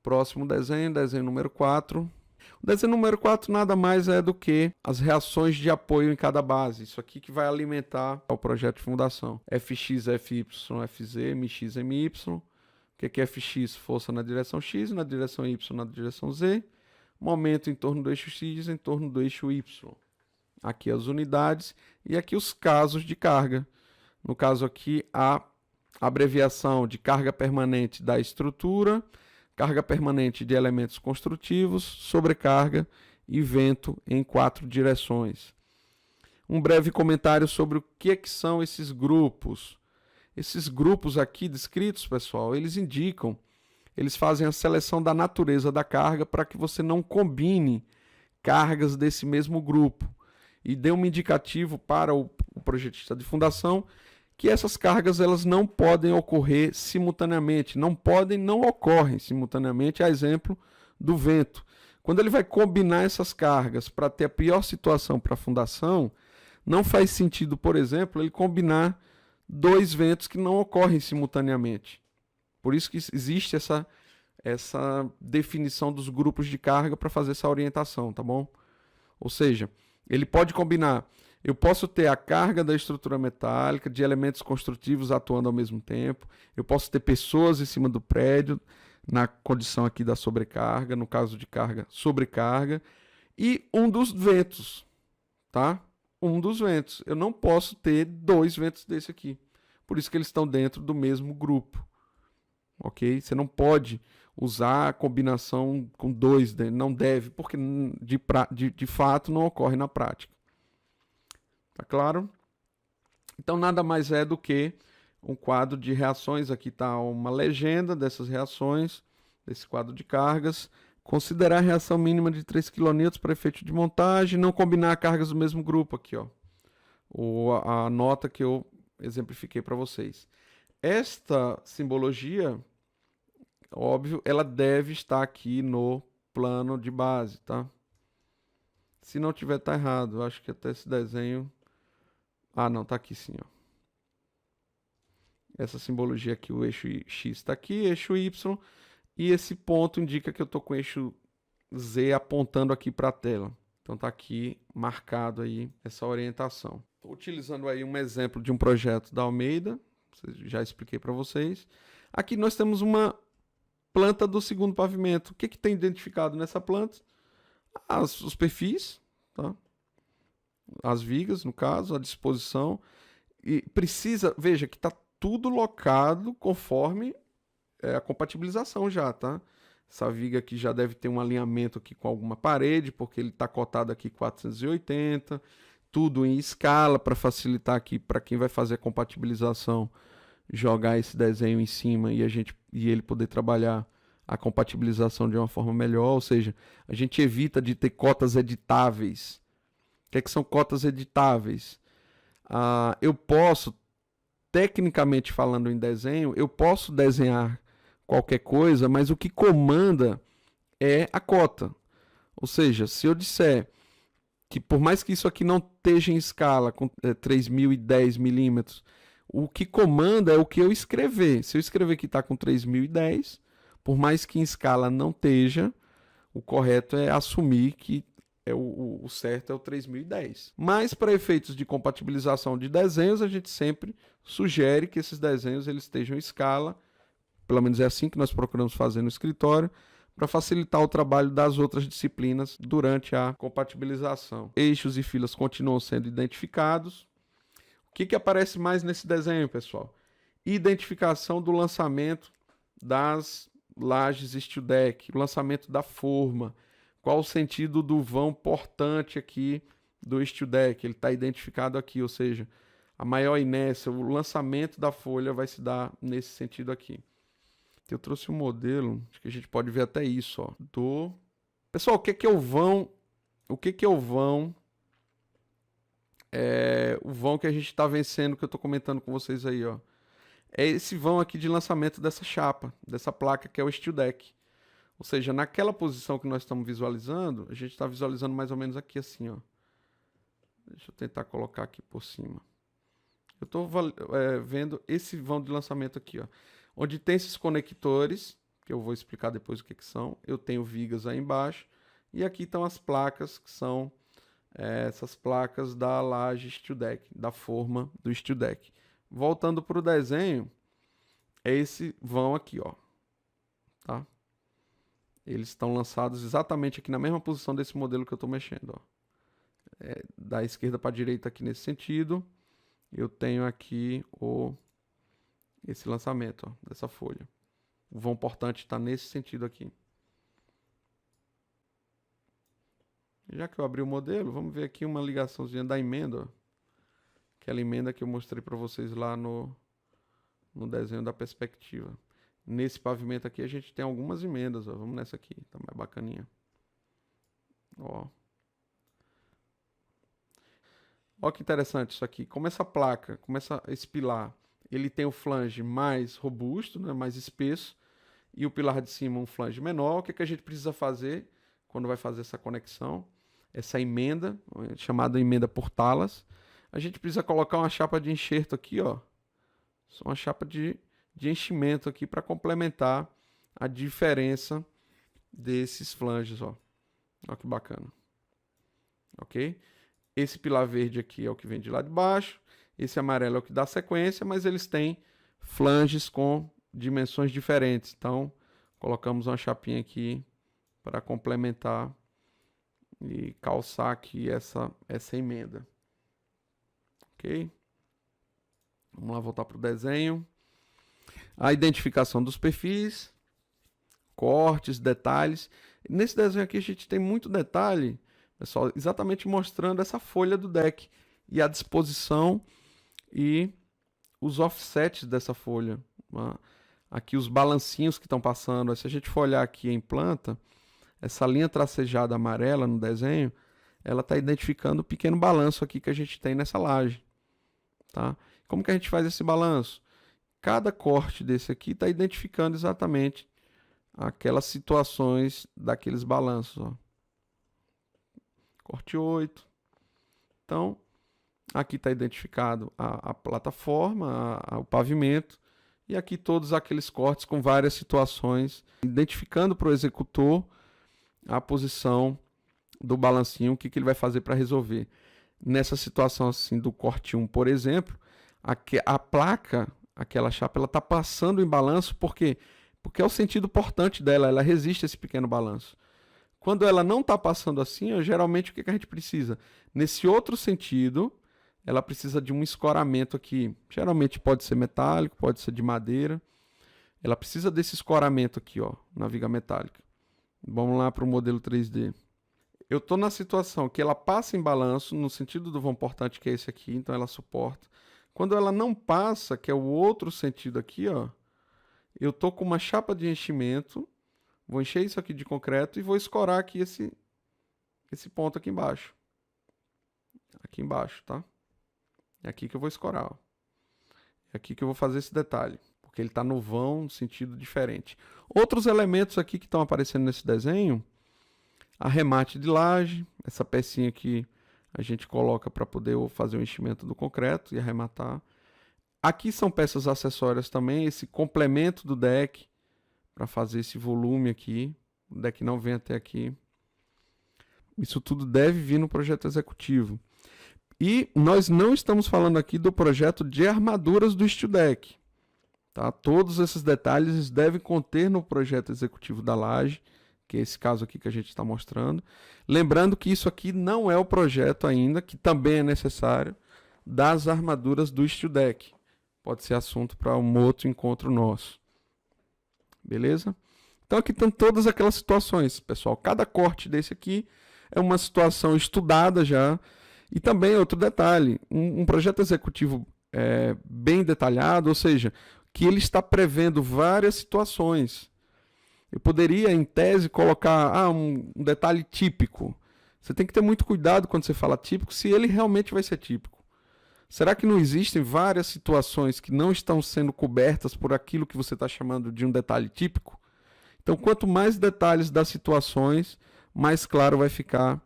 Próximo desenho, desenho número 4. O desenho número 4 nada mais é do que as reações de apoio em cada base. Isso aqui que vai alimentar o projeto de fundação. Fx, Fy, Fz, Mx, My. O que é Fx? Força na direção x, na direção y, na direção z. Momento em torno do eixo x, em torno do eixo y. Aqui as unidades e aqui os casos de carga. No caso aqui, a abreviação de carga permanente da estrutura, carga permanente de elementos construtivos, sobrecarga e vento em 4 direções. Um breve comentário sobre o que são esses grupos. Esses grupos aqui descritos, pessoal, eles fazem a seleção da natureza da carga para que você não combine cargas desse mesmo grupo. E dê um indicativo para o projetista de fundação que essas cargas elas não podem ocorrer simultaneamente, não ocorrem simultaneamente, a exemplo do vento. Quando ele vai combinar essas cargas para ter a pior situação para a fundação, não faz sentido, por exemplo, ele combinar 2 ventos que não ocorrem simultaneamente. Por isso que existe essa definição dos grupos de carga para fazer essa orientação, tá bom? Ou seja, ele pode combinar. Eu posso ter a carga da estrutura metálica, de elementos construtivos atuando ao mesmo tempo. Eu posso ter pessoas em cima do prédio, na condição aqui da sobrecarga, no caso de carga, sobrecarga. E um dos ventos, tá? Um dos ventos. Eu não posso ter 2 ventos desse aqui. Por isso que eles estão dentro do mesmo grupo. Ok? Você não pode usar a combinação com 2, não deve, porque de fato não ocorre na prática. Tá claro? Então nada mais é do que um quadro de reações. Aqui está uma legenda dessas reações, desse quadro de cargas. Considerar a reação mínima de 3 kN para efeito de montagem, não combinar cargas do mesmo grupo aqui, ó. A nota que eu exemplifiquei para vocês. Esta simbologia, óbvio, ela deve estar aqui no plano de base, tá? Se não tiver, tá errado. Eu acho que até esse desenho... Ah, não, tá aqui sim, ó. Essa simbologia aqui, o eixo X está aqui, eixo Y, e esse ponto indica que eu estou com o eixo Z apontando aqui para a tela. Então tá aqui marcado aí essa orientação. Estou utilizando aí um exemplo de um projeto da Almeida, já expliquei para vocês. Aqui nós temos uma planta do segundo pavimento. O que tem identificado nessa planta? Os perfis, tá? As vigas, no caso, a disposição. E precisa, veja que está tudo locado conforme a compatibilização já, tá? Essa viga aqui já deve ter um alinhamento aqui com alguma parede, porque ele está cotado aqui 480, tudo em escala para facilitar aqui para quem vai fazer a compatibilização, jogar esse desenho em cima e ele poder trabalhar a compatibilização de uma forma melhor, ou seja, a gente evita de ter cotas editáveis. O que são cotas editáveis? Eu posso, tecnicamente falando em desenho, eu posso desenhar qualquer coisa, mas o que comanda é a cota. Ou seja, se eu disser que por mais que isso aqui não esteja em escala com 3010 milímetros, o que comanda é o que eu escrever. Se eu escrever que está com 3010, por mais que em escala não esteja, o correto é assumir que o certo é o 3010. Mas para efeitos de compatibilização de desenhos, a gente sempre sugere que esses desenhos eles estejam em escala, pelo menos é assim que nós procuramos fazer no escritório, para facilitar o trabalho das outras disciplinas durante a compatibilização. Eixos e filas continuam sendo identificados. O que aparece mais nesse desenho, pessoal? Identificação do lançamento das lajes steel deck, o lançamento da forma. Qual o sentido do vão portante aqui do steel deck? Ele está identificado aqui, ou seja, a maior inércia, o lançamento da folha vai se dar nesse sentido aqui. Eu trouxe um modelo, acho que a gente pode ver até isso, ó. Pessoal, o que é o vão? O que é o vão? O vão que a gente está vencendo, que eu estou comentando com vocês aí, ó. É esse vão aqui de lançamento dessa chapa, dessa placa que é o steel deck. Ou seja, naquela posição que nós estamos visualizando, a gente está visualizando mais ou menos aqui assim, ó. Deixa eu tentar colocar aqui por cima. Eu estou vendo esse vão de lançamento aqui, ó. Onde tem esses conectores, que eu vou explicar depois o que são. Eu tenho vigas aí embaixo. E aqui estão as placas, que são essas placas da laje Steel Deck, da forma do Steel Deck. Voltando para o desenho, é esse vão aqui, ó. Tá? Eles estão lançados exatamente aqui na mesma posição desse modelo que eu estou mexendo, ó. Da esquerda para a direita aqui nesse sentido. Eu tenho aqui esse lançamento, ó, dessa folha. O vão portante está nesse sentido aqui. Já que eu abri o modelo, vamos ver aqui uma ligaçãozinha da emenda. Ó. Aquela emenda que eu mostrei para vocês lá no desenho da perspectiva. Nesse pavimento aqui a gente tem algumas emendas. Ó. Vamos nessa aqui, tá mais bacaninha. Ó. Ó que interessante isso aqui. Como essa placa, esse pilar, ele tem o flange mais robusto, né, mais espesso, e o pilar de cima um flange menor. O que a gente precisa fazer quando vai fazer essa conexão? Essa emenda, chamada emenda por talas. A gente precisa colocar uma chapa de enxerto aqui, ó. Uma chapa de enchimento aqui para complementar a diferença desses flanges, ó. Ó que bacana. Ok? Esse pilar verde aqui é o que vem de lá de baixo. Esse amarelo é o que dá sequência, mas eles têm flanges com dimensões diferentes. Então, colocamos uma chapinha aqui para complementar e calçar aqui essa emenda. Ok? Vamos lá voltar para o desenho. A identificação dos perfis, cortes, detalhes. Nesse desenho aqui a gente tem muito detalhe, pessoal, exatamente mostrando essa folha do deck e a disposição e os offsets dessa folha. Aqui os balancinhos que estão passando. Se a gente for olhar aqui em planta, essa linha tracejada amarela no desenho, ela está identificando o pequeno balanço aqui que a gente tem nessa laje. Tá? Como que a gente faz esse balanço? Cada corte desse aqui está identificando exatamente aquelas situações daqueles balanços. Ó. Corte 8. Então, aqui está identificado a plataforma, o pavimento, e aqui todos aqueles cortes com várias situações, identificando para o executor a posição do balancinho, o que ele vai fazer para resolver. Nessa situação assim do corte 1, por exemplo, a placa, aquela chapa, ela está passando em balanço, por quê? Porque é o sentido portante dela, ela resiste a esse pequeno balanço. Quando ela não está passando assim, ó, geralmente o que a gente precisa? Nesse outro sentido, ela precisa de um escoramento aqui. Geralmente pode ser metálico, pode ser de madeira. Ela precisa desse escoramento aqui, ó, na viga metálica. Vamos lá para o modelo 3D. Eu estou na situação que ela passa em balanço, no sentido do vão portante, que é esse aqui, então ela suporta. Quando ela não passa, que é o outro sentido aqui, ó, eu estou com uma chapa de enchimento, vou encher isso aqui de concreto e vou escorar aqui esse ponto aqui embaixo. Aqui embaixo, tá? É aqui que eu vou escorar, ó. É aqui que eu vou fazer esse detalhe, porque ele está no vão, no sentido diferente. Outros elementos aqui que estão aparecendo nesse desenho, arremate de laje, essa pecinha aqui a gente coloca para poder fazer o enchimento do concreto e arrematar. Aqui são peças acessórias também, esse complemento do deck, para fazer esse volume aqui. O deck não vem até aqui. Isso tudo deve vir no projeto executivo. E nós não estamos falando aqui do projeto de armaduras do Steel Deck. Tá? Todos esses detalhes devem conter no projeto executivo da laje, que é esse caso aqui que a gente está mostrando. Lembrando que isso aqui não é o projeto ainda, que também é necessário, das armaduras do Steel Deck. Pode ser assunto para um outro encontro nosso. Beleza? Então aqui estão todas aquelas situações, pessoal. Cada corte desse aqui é uma situação estudada já. E também outro detalhe, um projeto executivo bem detalhado, ou seja, que ele está prevendo várias situações. Eu poderia, em tese, colocar um detalhe típico. Você tem que ter muito cuidado quando você fala típico, se ele realmente vai ser típico. Será que não existem várias situações que não estão sendo cobertas por aquilo que você está chamando de um detalhe típico? Então, quanto mais detalhes das situações, mais claro vai ficar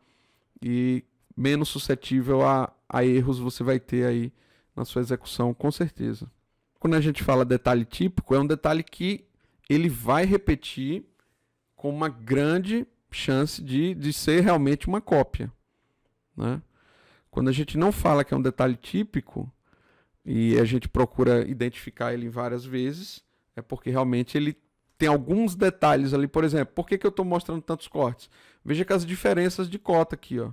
e menos suscetível a erros você vai ter aí na sua execução, com certeza. Quando a gente fala detalhe típico, é um detalhe que ele vai repetir com uma grande chance de ser realmente uma cópia, né? Quando a gente não fala que é um detalhe típico e a gente procura identificar ele várias vezes, é porque realmente ele tem alguns detalhes ali. Por exemplo, por que eu estou mostrando tantos cortes? Veja que as diferenças de cota aqui, ó.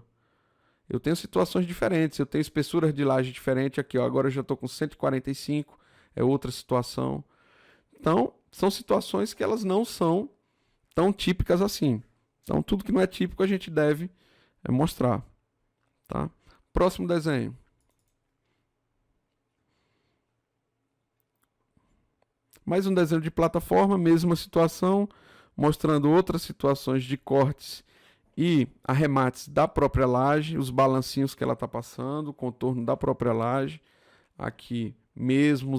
Eu tenho situações diferentes, eu tenho espessuras de laje diferente aqui, ó. Agora eu já estou com 145, é outra situação. Então, são situações que elas não são tão típicas assim. Então, tudo que não é típico a gente deve mostrar, tá? Próximo desenho. Mais um desenho de plataforma, mesma situação, mostrando outras situações de cortes e arremates da própria laje, os balancinhos que ela está passando, o contorno da própria laje. Aqui, mesmo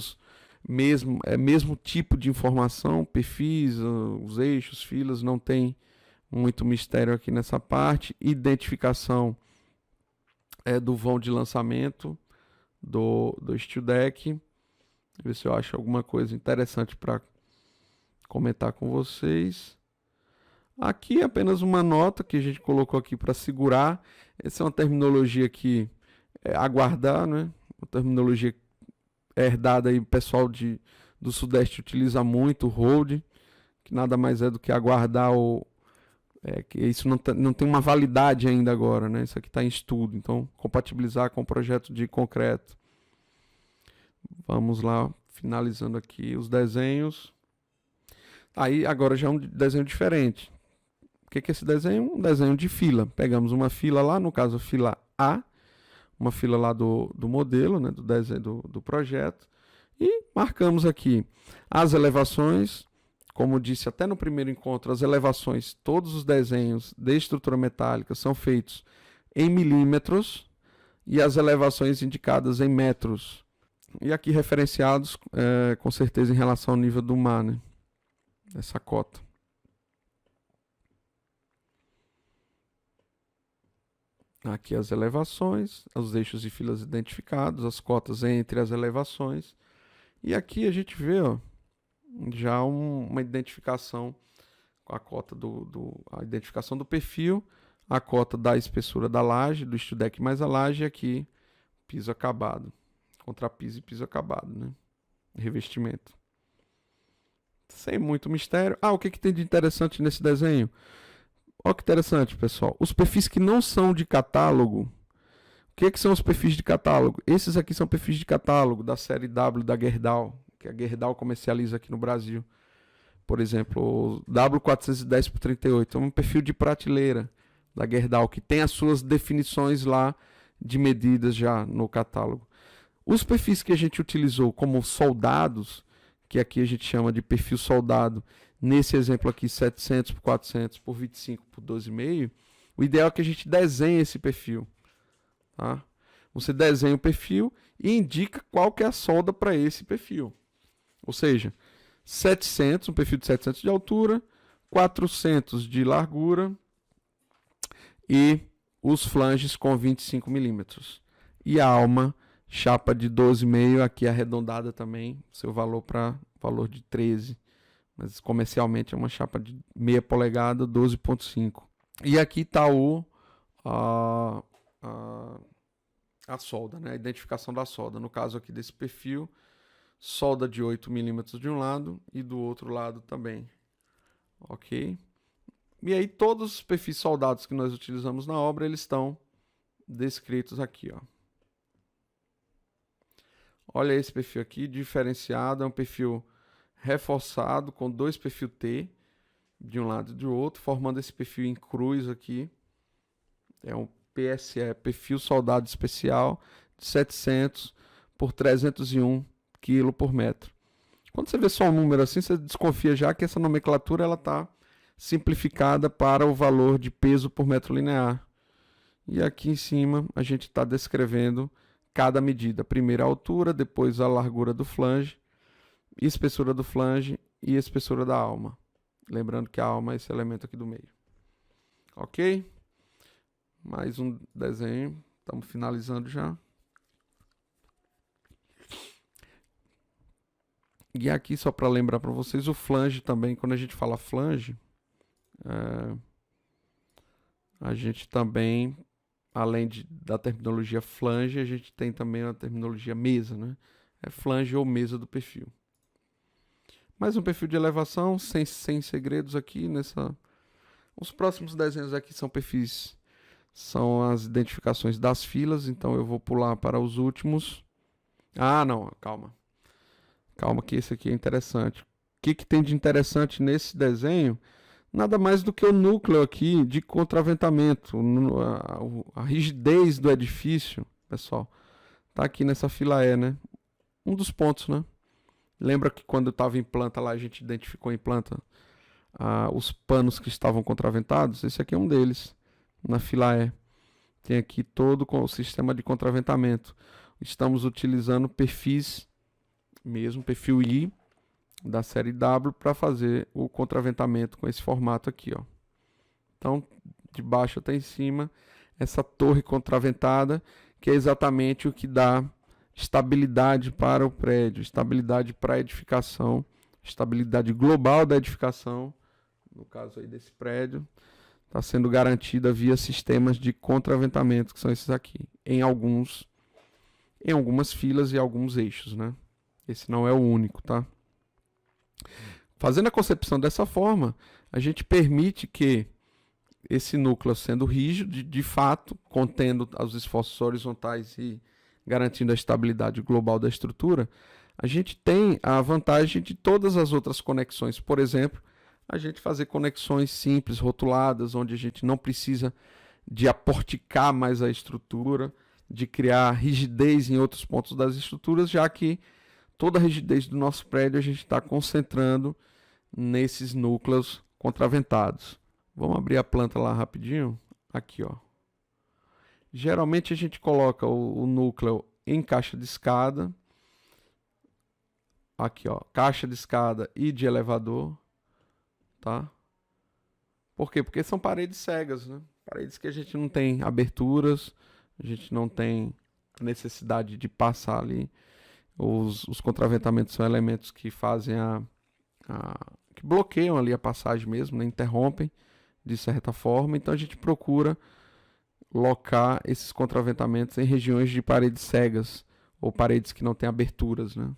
tipo de informação, perfis, os eixos, filas, não tem muito mistério aqui nessa parte. Identificação do vão de lançamento do Steel Deck. Ver se eu acho alguma coisa interessante para comentar com vocês. Aqui é apenas uma nota que a gente colocou aqui para segurar. Essa é uma terminologia que aguardar, né? Uma terminologia herdada aí, o pessoal do Sudeste utiliza muito, o hold, que nada mais é do que aguardar que isso não tem uma validade ainda agora, né? Isso aqui está em estudo, então compatibilizar com o projeto de concreto. Vamos lá, finalizando aqui os desenhos. Aí agora já é um desenho diferente. O que é esse desenho? Um desenho de fila. Pegamos uma fila lá, no caso a fila A, uma fila lá do modelo, né, do desenho do projeto, e marcamos aqui as elevações. Como disse até no primeiro encontro, as elevações, todos os desenhos de estrutura metálica são feitos em milímetros e as elevações indicadas em metros. E aqui referenciados com certeza em relação ao nível do mar, né? Essa cota. Aqui as elevações, os eixos e filas identificados, as cotas entre as elevações. E aqui a gente vê, ó, já uma identificação com a cota a identificação do perfil, a cota da espessura da laje, do Steel Deck mais a laje, e aqui piso acabado, contrapiso e piso acabado, né? Revestimento. Sem muito mistério. O que tem de interessante nesse desenho? Olha que interessante, pessoal. Os perfis que não são de catálogo. O que são os perfis de catálogo? Esses aqui são perfis de catálogo da série W da Gerdau, que a Gerdau comercializa aqui no Brasil. Por exemplo, o W410x38 é um perfil de prateleira da Gerdau, que tem as suas definições lá de medidas já no catálogo. Os perfis que a gente utilizou como soldados, que aqui a gente chama de perfil soldado, nesse exemplo aqui 700 por 400 por 25 por 12,5, o ideal é que a gente desenhe esse perfil, tá? Você desenha o perfil e indica qual que é a solda para esse perfil. Ou seja, 700, um perfil de 700 de altura, 400 de largura e os flanges com 25 milímetros. E a alma, chapa de 12,5, aqui arredondada também, seu valor para valor de 13. Mas comercialmente é uma chapa de meia polegada, 12,5. E aqui está a solda, né? A identificação da solda. No caso aqui desse perfil, solda de 8 milímetros de um lado e do outro lado também. Ok? E aí todos os perfis soldados que nós utilizamos na obra, eles estão descritos aqui, ó. Olha esse perfil aqui, diferenciado, é um perfil reforçado com dois perfil T de um lado e do outro, formando esse perfil em cruz aqui. É um PSE, perfil soldado especial, de 700 por 301 kg por metro. Quando você vê só um número assim, você desconfia já que essa nomenclatura ela está simplificada para o valor de peso por metro linear. E aqui em cima a gente está descrevendo cada medida. Primeiro a altura, depois a largura do flange, espessura do flange e espessura da alma. Lembrando que a alma é esse elemento aqui do meio. Ok? Mais um desenho. Estamos finalizando já. E aqui, só para lembrar para vocês, o flange também, quando a gente fala flange, a gente também, além da terminologia flange, a gente tem também a terminologia mesa, né? É flange ou mesa do perfil. Mais um perfil de elevação, sem segredos aqui nessa... Os próximos desenhos aqui são perfis, são as identificações das filas, então eu vou pular para os últimos. Ah, não, calma. Calma que esse aqui é interessante. O que tem de interessante nesse desenho? Nada mais do que o núcleo aqui de contraventamento, a rigidez do edifício, pessoal. Tá aqui nessa fila E, né? Um dos pontos, né? Lembra que quando eu estava em planta lá, a gente identificou em planta os panos que estavam contraventados? Esse aqui é um deles, na fila E. Tem aqui todo o sistema de contraventamento. Estamos utilizando perfis, mesmo perfil I, da série W, para fazer o contraventamento com esse formato aqui, ó. Então, de baixo até em cima, essa torre contraventada, que é exatamente o que dá estabilidade para o prédio, estabilidade para a edificação, estabilidade global da edificação, no caso aí desse prédio, está sendo garantida via sistemas de contraventamento, que são esses aqui, em algumas filas e alguns eixos, né? Esse não é o único, tá? Fazendo a concepção dessa forma, a gente permite que esse núcleo sendo rígido, de fato, contendo os esforços horizontais e garantindo a estabilidade global da estrutura, a gente tem a vantagem de todas as outras conexões. Por exemplo, a gente fazer conexões simples, rotuladas, onde a gente não precisa de aporticar mais a estrutura, de criar rigidez em outros pontos das estruturas, já que toda a rigidez do nosso prédio a gente está concentrando nesses núcleos contraventados. Vamos abrir a planta lá rapidinho. Aqui, ó. Geralmente a gente coloca o núcleo em caixa de escada. Aqui, ó, caixa de escada e de elevador, tá? Por quê? Porque são paredes cegas, né? Paredes que a gente não tem aberturas, a gente não tem necessidade de passar ali. Os contraventamentos são elementos que fazem que bloqueiam ali a passagem mesmo, né? Interrompem de certa forma. Então a gente procura locar esses contraventamentos em regiões de paredes cegas ou paredes que não têm aberturas, né?